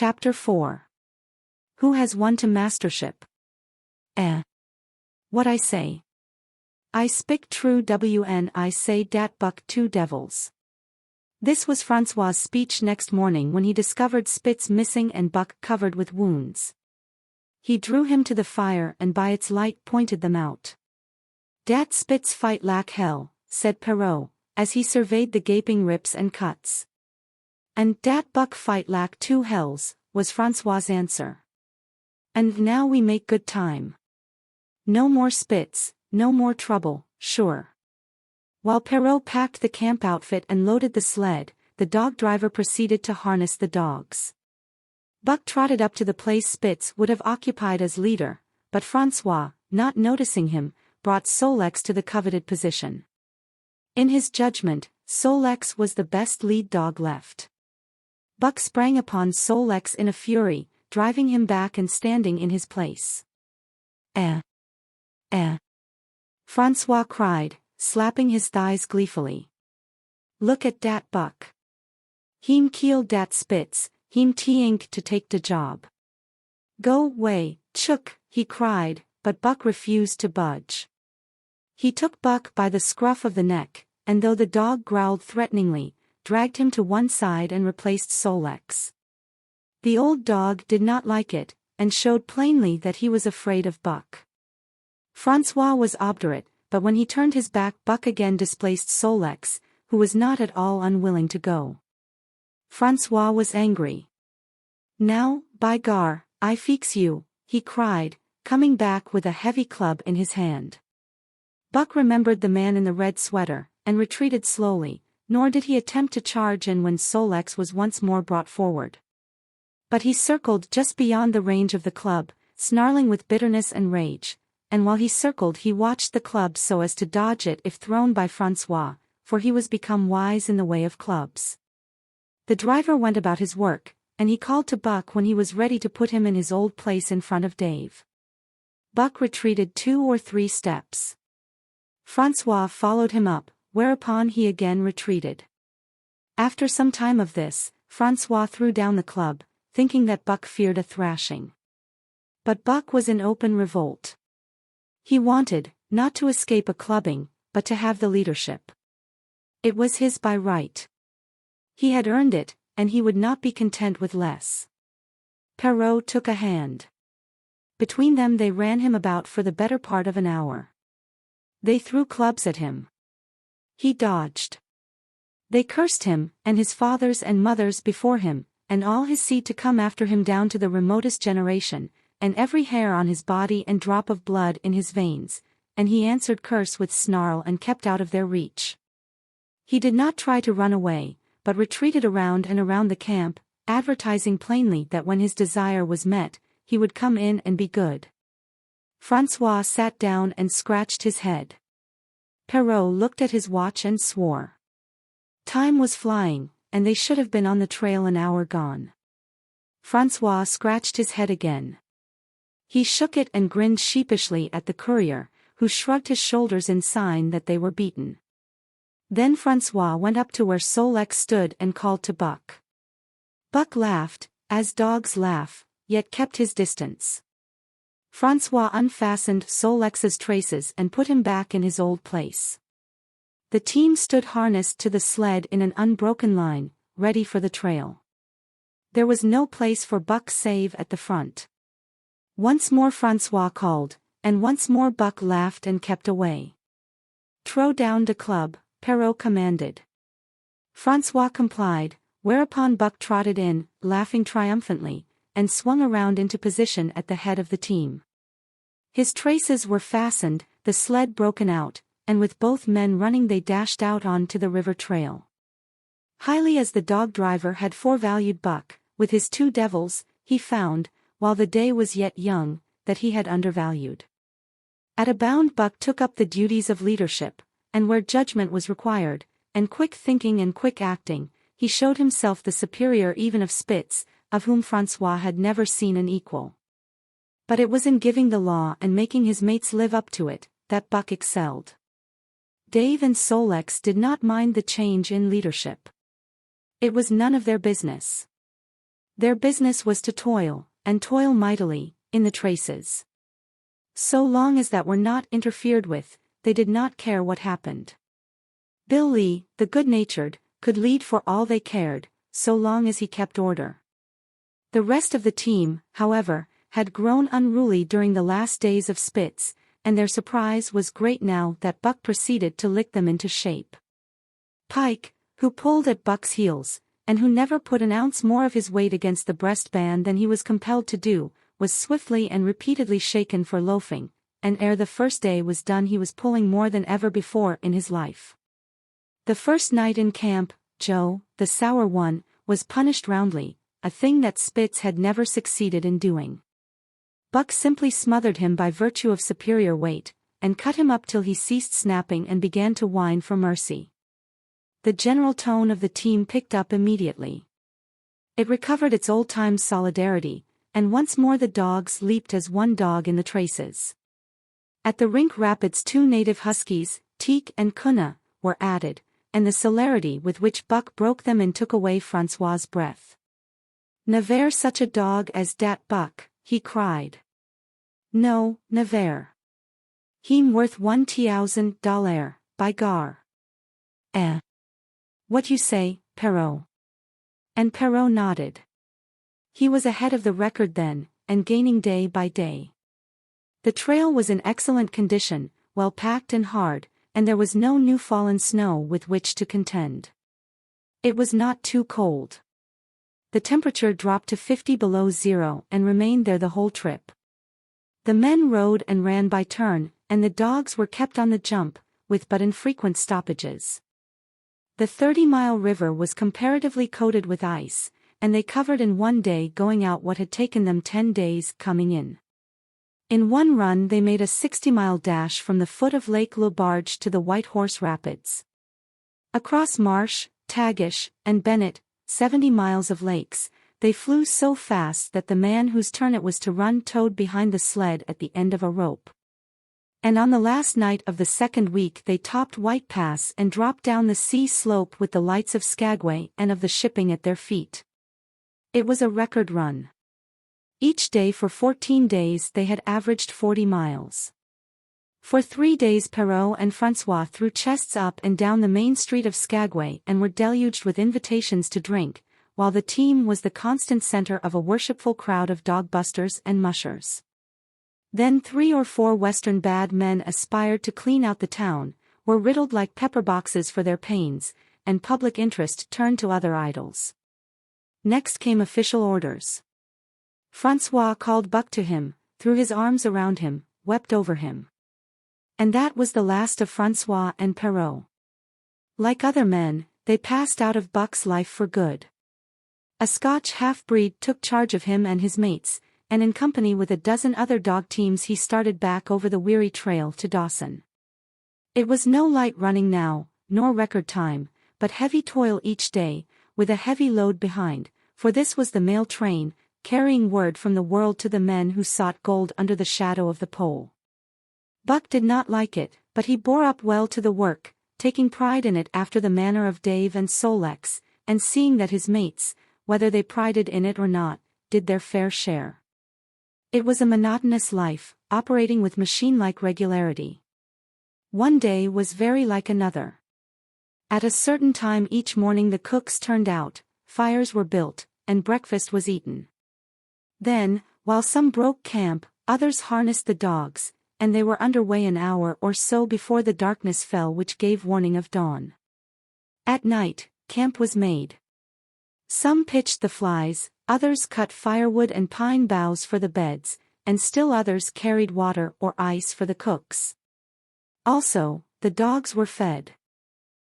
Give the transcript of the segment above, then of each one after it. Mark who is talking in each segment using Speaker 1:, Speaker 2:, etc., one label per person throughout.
Speaker 1: Chapter 4. Who has won to mastership? What I say. I speak true when I say dat Buck two devils. This was Francois's speech next morning when he discovered Spitz missing and Buck covered with wounds. He drew him to the fire and by its light pointed them out. Dat Spitz fight like hell, said Perrault, as he surveyed the gaping rips and cuts. And dat Buck fight like two hells, was Francois's answer. And now we make good time. No more Spitz, no more trouble, sure. While Perrault packed the camp outfit and loaded the sled, the dog driver proceeded to harness the dogs. Buck trotted up to the place Spitz would have occupied as leader, but Francois, not noticing him, brought Solex to the coveted position. In his judgment, Solex was the best lead dog left. Buck sprang upon Solex in a fury, driving him back and standing in his place. Francois cried, slapping his thighs gleefully. Look at dat Buck. Heem keel dat Spitz, heem t'ink to take de job. Go way, chook, he cried, but Buck refused to budge. He took Buck by the scruff of the neck, and though the dog growled threateningly, dragged him to one side and replaced Solex. The old dog did not like it, and showed plainly that he was afraid of Buck. Francois was obdurate, but when he turned his back Buck again displaced Solex, who was not at all unwilling to go. Francois was angry. Now, by gar, I fix you, he cried, coming back with a heavy club in his hand. Buck remembered the man in the red sweater, and retreated slowly, nor did he attempt to charge in when Solex was once more brought forward. But he circled just beyond the range of the club, snarling with bitterness and rage, and while he circled he watched the club so as to dodge it if thrown by Francois, for he was become wise in the way of clubs. The driver went about his work, and he called to Buck when he was ready to put him in his old place in front of Dave. Buck retreated 2 or 3 steps. Francois followed him up, whereupon he again retreated. After some time of this, Francois threw down the club, thinking that Buck feared a thrashing. But Buck was in open revolt. He wanted, not to escape a clubbing, but to have the leadership. It was his by right. He had earned it, and he would not be content with less. Perrault took a hand. Between them they ran him about for the better part of an hour. They threw clubs at him. He dodged. They cursed him, and his fathers and mothers before him, and all his seed to come after him down to the remotest generation, and every hair on his body and drop of blood in his veins, and he answered curse with snarl and kept out of their reach. He did not try to run away, but retreated around and around the camp, advertising plainly that when his desire was met, he would come in and be good. Francois sat down and scratched his head. Perrault looked at his watch and swore. Time was flying, and they should have been on the trail an hour gone. Francois scratched his head again. He shook it and grinned sheepishly at the courier, who shrugged his shoulders in sign that they were beaten. Then Francois went up to where Solex stood and called to Buck. Buck laughed, as dogs laugh, yet kept his distance. Francois unfastened Solex's traces and put him back in his old place. The team stood harnessed to the sled in an unbroken line, ready for the trail. There was no place for Buck save at the front. Once more Francois called, and once more Buck laughed and kept away. Throw down the club, Perrault commanded. Francois complied, whereupon Buck trotted in, laughing triumphantly, and swung around into position at the head of the team. His traces were fastened, the sled broken out, and with both men running they dashed out on to the river trail. Highly as the dog driver had forevalued Buck, with his 2 devils, he found, while the day was yet young, that he had undervalued. At a bound Buck took up the duties of leadership, and where judgment was required, and quick thinking and quick acting, he showed himself the superior even of Spitz, of whom Francois had never seen an equal. But it was in giving the law and making his mates live up to it, that Buck excelled. Dave and Solex did not mind the change in leadership. It was none of their business. Their business was to toil, and toil mightily, in the traces. So long as that were not interfered with, they did not care what happened. Bill Lee, the good-natured, could lead for all they cared, so long as he kept order. The rest of the team, however, had grown unruly during the last days of Spitz, and their surprise was great now that Buck proceeded to lick them into shape. Pike, who pulled at Buck's heels, and who never put an ounce more of his weight against the breastband than he was compelled to do, was swiftly and repeatedly shaken for loafing, and ere the first day was done he was pulling more than ever before in his life. The first night in camp, Joe, the sour one, was punished roundly, a thing that Spitz had never succeeded in doing. Buck simply smothered him by virtue of superior weight, and cut him up till he ceased snapping and began to whine for mercy. The general tone of the team picked up immediately. It recovered its old-time solidarity, and once more the dogs leaped as one dog in the traces. At the rink rapids 2 native huskies, Teak and Kuna, were added, and the celerity with which Buck broke them in took away Francois's breath. "Never such a dog as dat Buck," he cried. "No, never. He'm worth $1,000, by gar." "Eh? What you say, Perrault?" And Perrault nodded. He was ahead of the record then, and gaining day by day. The trail was in excellent condition, well packed and hard, and there was no new fallen snow with which to contend. It was not too cold. The temperature dropped to 50 below zero and remained there the whole trip. The men rode and ran by turn, and the dogs were kept on the jump, with but infrequent stoppages. The 30-mile river was comparatively coated with ice, and they covered in one day going out what had taken them 10 days coming in. In one run they made a 60-mile dash from the foot of Lake Le Barge to the White Horse Rapids. Across Marsh, Tagish, and Bennett, 70 miles of lakes, they flew so fast that the man whose turn it was to run towed behind the sled at the end of a rope. And on the last night of the second week they topped White Pass and dropped down the sea slope with the lights of Skagway and of the shipping at their feet. It was a record run. Each day for 14 days they had averaged 40 miles. For 3 days Perrault and Francois threw chests up and down the main street of Skagway and were deluged with invitations to drink, while the team was the constant center of a worshipful crowd of dog-busters and mushers. Then 3 or 4 Western bad men aspired to clean out the town, were riddled like pepper boxes for their pains, and public interest turned to other idols. Next came official orders. Francois called Buck to him, threw his arms around him, wept over him. And that was the last of Francois and Perrault. Like other men, they passed out of Buck's life for good. A Scotch half-breed took charge of him and his mates, and in company with a dozen other dog teams he started back over the weary trail to Dawson. It was no light running now, nor record time, but heavy toil each day, with a heavy load behind, for this was the mail train, carrying word from the world to the men who sought gold under the shadow of the pole. Buck did not like it, but he bore up well to the work, taking pride in it after the manner of Dave and Solex, and seeing that his mates, whether they prided in it or not, did their fair share. It was a monotonous life, operating with machine-like regularity. One day was very like another. At a certain time each morning the cooks turned out, fires were built, and breakfast was eaten. Then, while some broke camp, others harnessed the dogs, and they were under way an hour or so before the darkness fell which gave warning of dawn. At night, camp was made. Some pitched the flies, others cut firewood and pine boughs for the beds, and still others carried water or ice for the cooks. Also, the dogs were fed.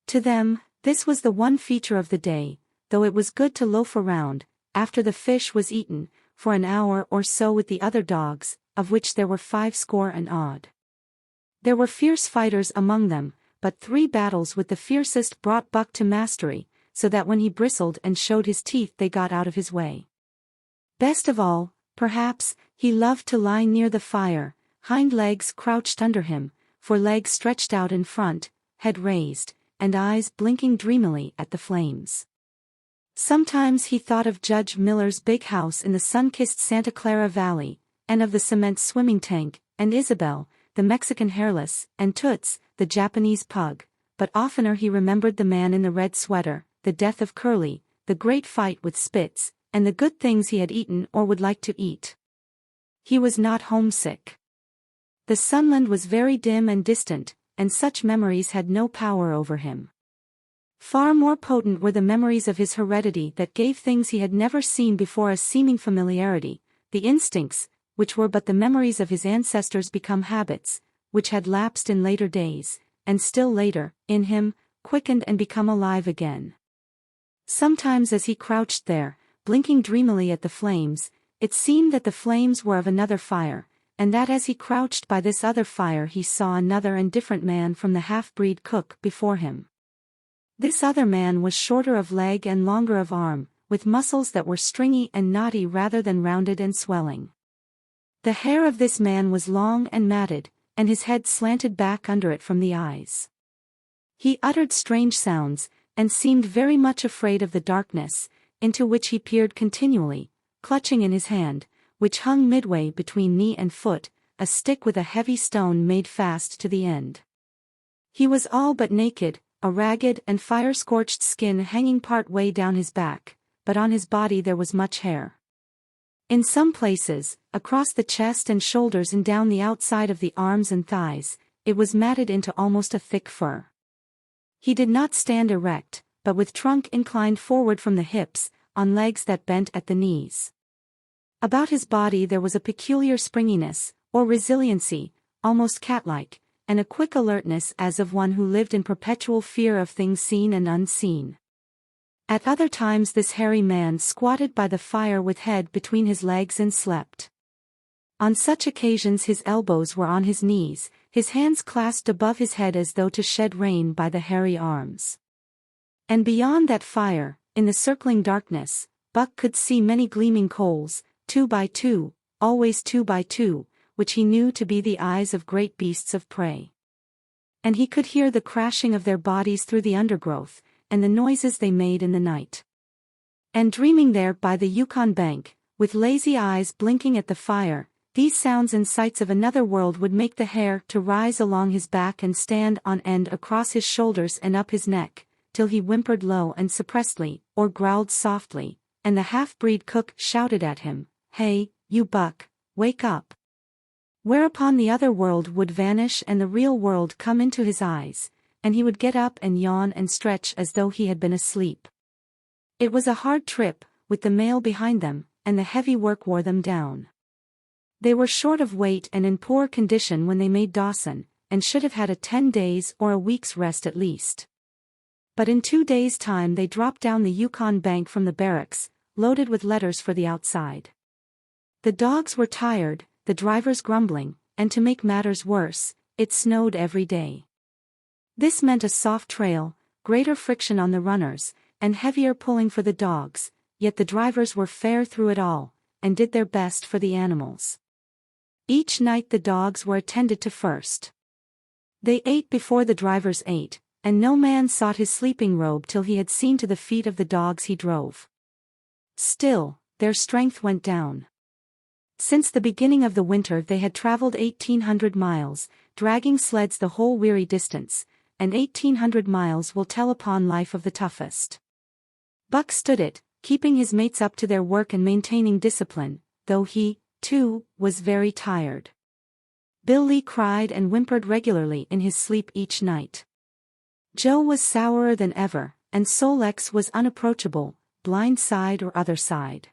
Speaker 1: To them, this was the one feature of the day, though it was good to loaf around, after the fish was eaten, for an hour or so with the other dogs, of which there were 50 and odd. There were fierce fighters among them, but 3 battles with the fiercest brought Buck to mastery, so that when he bristled and showed his teeth they got out of his way. Best of all, perhaps, he loved to lie near the fire, hind legs crouched under him, for legs stretched out in front, head raised, and eyes blinking dreamily at the flames. Sometimes he thought of Judge Miller's big house in the sun-kissed Santa Clara Valley, and of the cement swimming tank, and Isabel, the Mexican hairless, and Toots, the Japanese pug, but oftener he remembered the man in the red sweater, the death of Curly, the great fight with Spitz, and the good things he had eaten or would like to eat. He was not homesick. The Sunland was very dim and distant, and such memories had no power over him. Far more potent were the memories of his heredity that gave things he had never seen before a seeming familiarity, the instincts, which were but the memories of his ancestors become habits, which had lapsed in later days, and still later, in him, quickened and become alive again. Sometimes as he crouched there, blinking dreamily at the flames, it seemed that the flames were of another fire, and that as he crouched by this other fire he saw another and different man from the half-breed cook before him. This other man was shorter of leg and longer of arm, with muscles that were stringy and knotty rather than rounded and swelling. The hair of this man was long and matted, and his head slanted back under it from the eyes. He uttered strange sounds, and seemed very much afraid of the darkness, into which he peered continually, clutching in his hand, which hung midway between knee and foot, a stick with a heavy stone made fast to the end. He was all but naked, a ragged and fire-scorched skin hanging part way down his back, but on his body there was much hair. In some places, across the chest and shoulders and down the outside of the arms and thighs, it was matted into almost a thick fur. He did not stand erect, but with trunk inclined forward from the hips, on legs that bent at the knees. About his body there was a peculiar springiness, or resiliency, almost cat-like, and a quick alertness as of one who lived in perpetual fear of things seen and unseen. At other times this hairy man squatted by the fire with head between his legs and slept. On such occasions his elbows were on his knees, his hands clasped above his head as though to shed rain by the hairy arms. And beyond that fire, in the circling darkness, Buck could see many gleaming coals, 2 by 2, always 2 by 2, which he knew to be the eyes of great beasts of prey. And he could hear the crashing of their bodies through the undergrowth, and the noises they made in the night. And dreaming there by the Yukon bank, with lazy eyes blinking at the fire, these sounds and sights of another world would make the hair to rise along his back and stand on end across his shoulders and up his neck, till he whimpered low and suppressedly, or growled softly, and the half-breed cook shouted at him, "Hey, you Buck, wake up!" Whereupon the other world would vanish and the real world come into his eyes, and he would get up and yawn and stretch as though he had been asleep. It was a hard trip, with the mail behind them, and the heavy work wore them down. They were short of weight and in poor condition when they made Dawson, and should have had a 10 days or a week's rest at least. But in 2 days' time they dropped down the Yukon bank from the barracks, loaded with letters for the outside. The dogs were tired, the drivers grumbling, and to make matters worse, it snowed every day. This meant a soft trail, greater friction on the runners, and heavier pulling for the dogs, yet the drivers were fair through it all, and did their best for the animals. Each night the dogs were attended to first. They ate before the drivers ate, and no man sought his sleeping robe till he had seen to the feet of the dogs he drove. Still, their strength went down. Since the beginning of the winter they had traveled 1,800 miles, dragging sleds the whole weary distance, and 1,800 miles will tell upon life of the toughest. Buck stood it, keeping his mates up to their work and maintaining discipline, though he, too, was very tired. Bill Lee cried and whimpered regularly in his sleep each night. Joe was sourer than ever, and Sol-Leks was unapproachable, blind side or other side.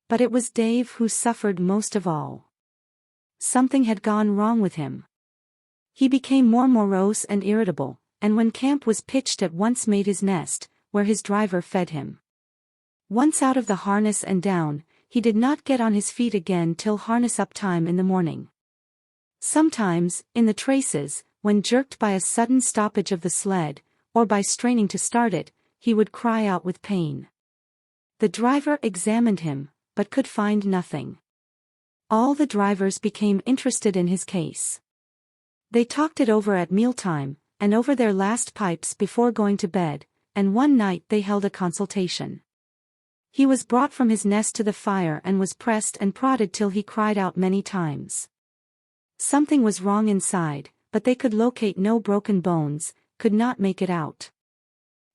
Speaker 1: But it was Dave who suffered most of all. Something had gone wrong with him. He became more morose and irritable, and when camp was pitched at once made his nest, where his driver fed him. Once out of the harness and down, he did not get on his feet again till harness-up time in the morning. Sometimes, in the traces, when jerked by a sudden stoppage of the sled, or by straining to start it, he would cry out with pain. The driver examined him, but could find nothing. All the drivers became interested in his case. They talked it over at mealtime, and over their last pipes before going to bed, and one night they held a consultation. He was brought from his nest to the fire and was pressed and prodded till he cried out many times. Something was wrong inside, but they could locate no broken bones, could not make it out.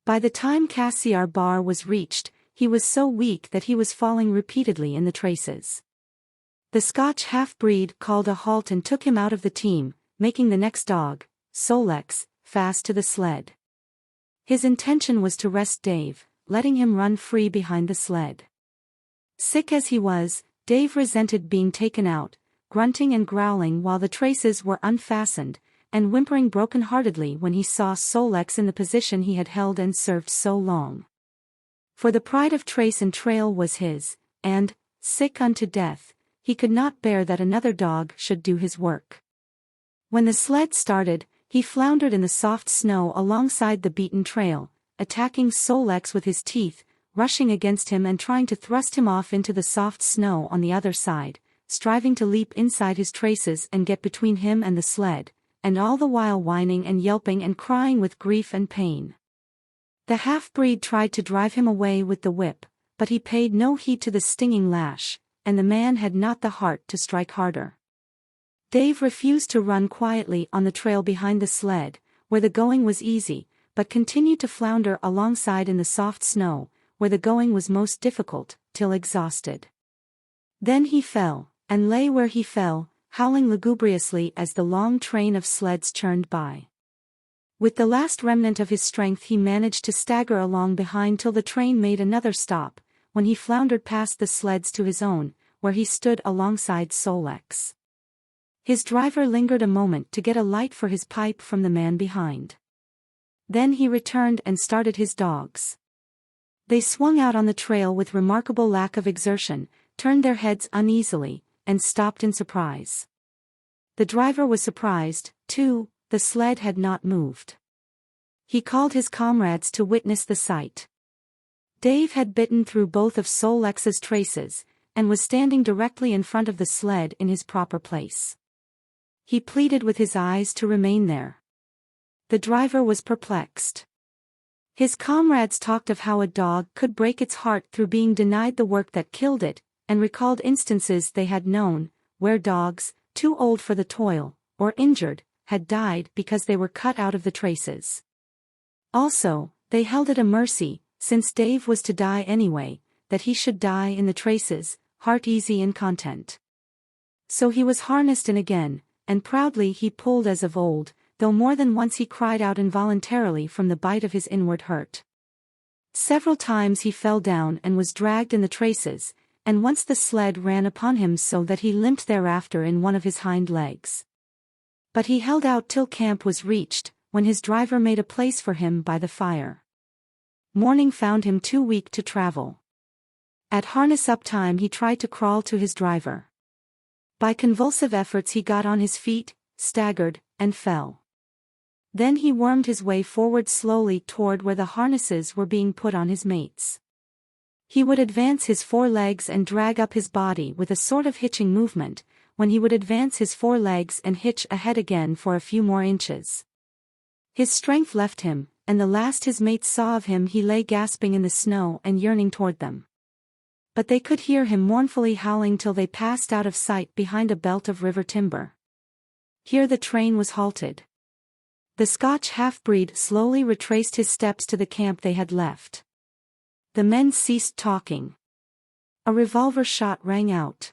Speaker 1: By the time Cassiar Bar was reached, he was so weak that he was falling repeatedly in the traces. The Scotch half-breed called a halt and took him out of the team, making the next dog, Solex, fast to the sled. His intention was to rest Dave, letting him run free behind the sled. Sick as he was, Dave resented being taken out, grunting and growling while the traces were unfastened, and whimpering broken-heartedly when he saw Solex in the position he had held and served so long. For the pride of trace and trail was his, and, sick unto death, he could not bear that another dog should do his work. When the sled started, he floundered in the soft snow alongside the beaten trail, attacking Solex with his teeth, rushing against him and trying to thrust him off into the soft snow on the other side, striving to leap inside his traces and get between him and the sled, and all the while whining and yelping and crying with grief and pain. The half-breed tried to drive him away with the whip, but he paid no heed to the stinging lash, and the man had not the heart to strike harder. Dave refused to run quietly on the trail behind the sled, where the going was easy, but continued to flounder alongside in the soft snow, where the going was most difficult, till exhausted. Then he fell, and lay where he fell, howling lugubriously as the long train of sleds churned by. With the last remnant of his strength he managed to stagger along behind till the train made another stop, when he floundered past the sleds to his own, where he stood alongside Solex. His driver lingered a moment to get a light for his pipe from the man behind. Then he returned and started his dogs. They swung out on the trail with remarkable lack of exertion, turned their heads uneasily, and stopped in surprise. The driver was surprised, too. The sled had not moved. He called his comrades to witness the sight. Dave had bitten through both of Solex's traces, and was standing directly in front of the sled in his proper place. He pleaded with his eyes to remain there. The driver was perplexed. His comrades talked of how a dog could break its heart through being denied the work that killed it, and recalled instances they had known, where dogs, too old for the toil, or injured, had died because they were cut out of the traces. Also, they held it a mercy, since Dave was to die anyway, that he should die in the traces, heart easy and content. So he was harnessed in again, and proudly he pulled as of old, though more than once he cried out involuntarily from the bite of his inward hurt. Several times he fell down and was dragged in the traces, and once the sled ran upon him so that he limped thereafter in one of his hind legs. But he held out till camp was reached, when his driver made a place for him by the fire. Morning found him too weak to travel. At harness-up time he tried to crawl to his driver. By convulsive efforts he got on his feet, staggered, and fell. Then he wormed his way forward slowly toward where the harnesses were being put on his mates. He would advance his forelegs and drag up his body with a sort of hitching movement, when he would advance his forelegs and hitch ahead again for a few more inches. His strength left him, and the last his mates saw of him he lay gasping in the snow and yearning toward them. But they could hear him mournfully howling till they passed out of sight behind a belt of river timber. Here the train was halted. The Scotch half-breed slowly retraced his steps to the camp they had left. The men ceased talking. A revolver shot rang out.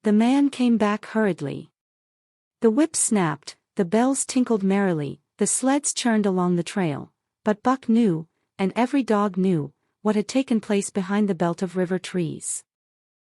Speaker 1: The man came back hurriedly. The whip snapped, the bells tinkled merrily, the sleds churned along the trail, but Buck knew, and every dog knew, what had taken place behind the belt of river trees.